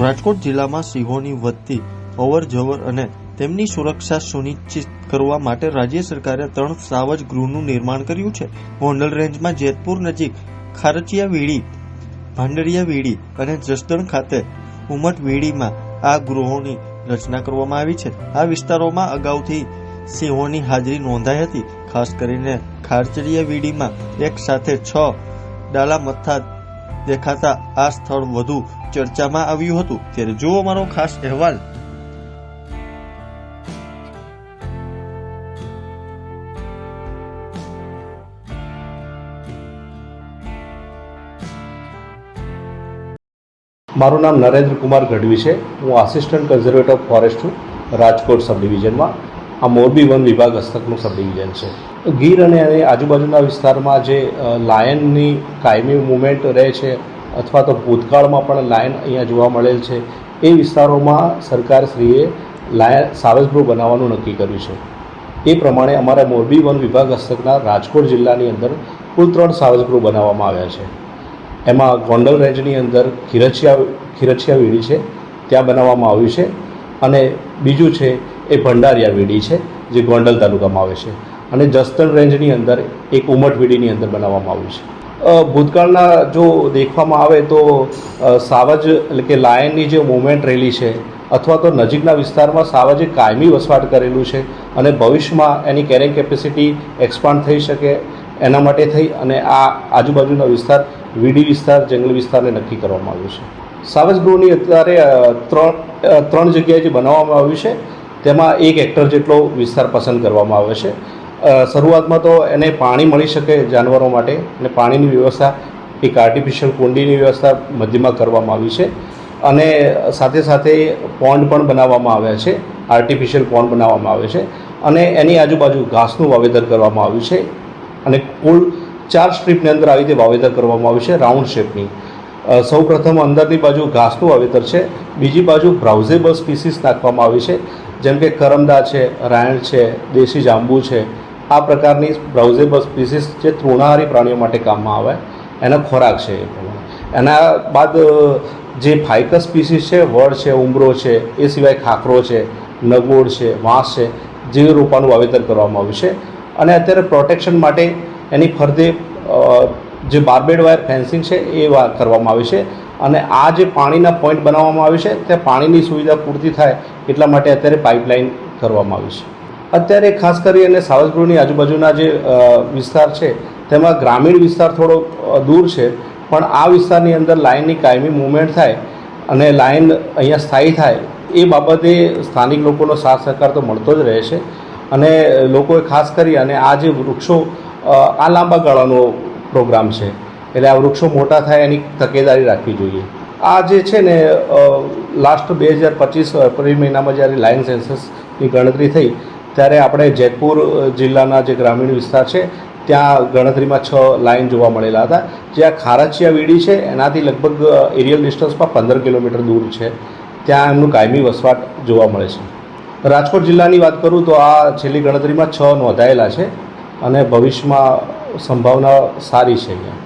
રાજકોટ જિલ્લામાં સિંહોની વધતી અવરજવર અને તેમની સુરક્ષા સુનિશ્ચિત કરવા માટે રાજ્ય સરકારે 3 સાવજ ગૃહનું નિર્માણ કર્યું છે. ગોંડલ રેન્જમાં જેતપુર નજીક ખારચિયા વીડી, ભાંડરિયા વીડી અને જસદણ ખાતે ઉમટ વીડીમાં આ ગૃહોની રચના કરવામાં આવી છે. આ વિસ્તારોમાં અગાઉથી સિંહોની હાજરી નોંધાઈ હતી. ખાસ કરીને ખારચિયા વીડીમાં એક સાથે 6 ડાલા મથ્થા દેખાતા આ સ્થળ વધુ ચર્ચામાં આવ્યું હતું. ત્યારે જુઓ મારો ખાસ અહેવાલ. મારું નામ નરેન્દ્ર કુમાર ગઢવી છે. હું આસિસ્ટન્ટ કન્ઝર્વેટર ઓફ ફોરેસ્ટ છું રાજકોટ સબ ડિવિઝનમાં. આ મોરબી વન વિભાગ હસ્તકનું સબ ડિવિઝન છે. ગીર અને આજુબાજુના વિસ્તારમાં જે લાયનની કાયમી મુવમેન્ટ રહે છે અથવા તો ભૂતકાળમાં પણ લાયન અહીંયા જોવા મળેલ છે, એ વિસ્તારોમાં સરકારશ્રીએ સાવજ ગૃહ બનાવવાનું નક્કી કર્યું છે. એ પ્રમાણે અમારા મોરબી વન વિભાગ હસ્તકના રાજકોટ જિલ્લાની અંદર કુલ 3 સાવજ ગૃહ બનાવવામાં આવ્યા છે. એમાં ગોંડલ રેન્જની અંદર ખીરચિયા વીડી છે, ત્યાં બનાવવામાં આવ્યું છે. અને બીજું છે એ ભંડારિયા વીડી છે, જે ગોંડલ તાલુકામાં આવે છે. અને જસદણ રેન્જની અંદર એક ઉમટ વીડીની અંદર બનાવવામાં આવ્યું છે. ભૂતકાળના જો દેખવામાં આવે તો સાવજ એટલે કે લાયનની જે મૂવમેન્ટ રહેલી છે અથવા તો નજીકના વિસ્તારમાં સાવજે કાયમી વસવાટ કરેલું છે અને ભવિષ્યમાં એની કેરિંગ કેપેસિટી એક્સપાન્ડ થઈ શકે એના માટે થઈ અને આ આજુબાજુના વિસ્તાર વીડી વિસ્તાર, જંગલ વિસ્તારને નક્કી કરવામાં આવ્યું છે. સાવજ ગૃહની અત્યારે 3 જગ્યાએ જે બનાવવામાં આવ્યું છે તેમાં 1 હેક્ટર જેટલો વિસ્તાર પસંદ કરવામાં આવ્યો છે. શરૂઆતમાં તો એને પાણી મળી શકે જાનવરો માટે અને પાણીની વ્યવસ્થા એક આર્ટિફિશિયલ કુંડીની વ્યવસ્થા મધ્યમાં કરવામાં આવી છે. અને સાથે સાથે પોન્ડ પણ બનાવવામાં આવ્યા છે, આર્ટિફિશિયલ પોન્ડ બનાવવામાં આવે છે. અને એની આજુબાજુ ઘાસનું વાવેતર કરવામાં આવ્યું છે. અને કુલ 4 સ્ટ્રીપની અંદર આવી રીતે વાવેતર કરવામાં આવ્યું છે, રાઉન્ડ શેપની. સૌ પ્રથમ અંદરની બાજુ ઘાસનું વાવેતર છે, બીજી બાજુ બ્રાઉઝેબલ સ્પીસીસ નાખવામાં આવી છે, જેમ કે કરમદા છે, રાયણ છે, દેશી જાંબુ છે. આ પ્રકારની બ્રાઉઝેબલ સ્પીસીસ જે તૃણાહારી પ્રાણીઓ માટે કામમાં આવે એનો ખોરાક છે. એના બાદ જે ફાઇકસ સ્પીસીસ છે, વડ છે, ઉંબરો છે, એ સિવાય ખાખરો છે, નગોડ છે, વાંસ છે, જે રોપાનું વાવેતર કરવામાં આવ્યું છે. અને અત્યારે પ્રોટેક્શન માટે એની ફરતે જે બાર્બેડ વાયર ફેન્સિંગ છે એ કરવામાં આવી છે. અને આ જે પાણીના પોઈન્ટ બનાવવામાં આવ્યું છે તે પાણીની સુવિધા પૂરતી થાય એટલા માટે અત્યારે પાઇપલાઇન કરવામાં આવી છે. અત્યારે ખાસ કરીને સાવજ ગૃહની આજુબાજુના જે વિસ્તાર છે તેમાં ગ્રામીણ વિસ્તાર થોડો દૂર છે, પણ આ વિસ્તારની અંદર લાયનની કાયમી મૂવમેન્ટ થાય અને લાયન અહીંયા સ્થાયી થાય એ બાબતે સ્થાનિક લોકોનો સાથ સહકાર તો મળતો જ રહે છે. અને લોકોએ ખાસ કરી અને આ જે વૃક્ષો આ લાંબા ગાળાનો પ્રોગ્રામ છે, એટલે આ વૃક્ષો મોટા થાય એની તકેદારી રાખવી જોઈએ. આ જે છે ને લાસ્ટ 2025 એપ્રિલ મહિનામાં જ્યારે લાયન સેન્સસની ગણતરી થઈ ત્યારે આપણે જેતપુર જિલ્લાના જે ગ્રામીણ વિસ્તાર છે ત્યાં ગણતરીમાં 6 લાયન જોવા મળેલા હતા. જે આ ખારચિયા વીડી છે એનાથી લગભગ એરિયલ ડિસ્ટન્સમાં 15 કિલોમીટર દૂર છે, ત્યાં એમનું કાયમી વસવાટ જોવા મળે છે. રાજકોટ જિલ્લાની વાત કરું તો આ છેલ્લી ગણતરીમાં 6 નોંધાયેલા છે અને ભવિષ્યમાં સંભાવના સારી છે અહીંયા.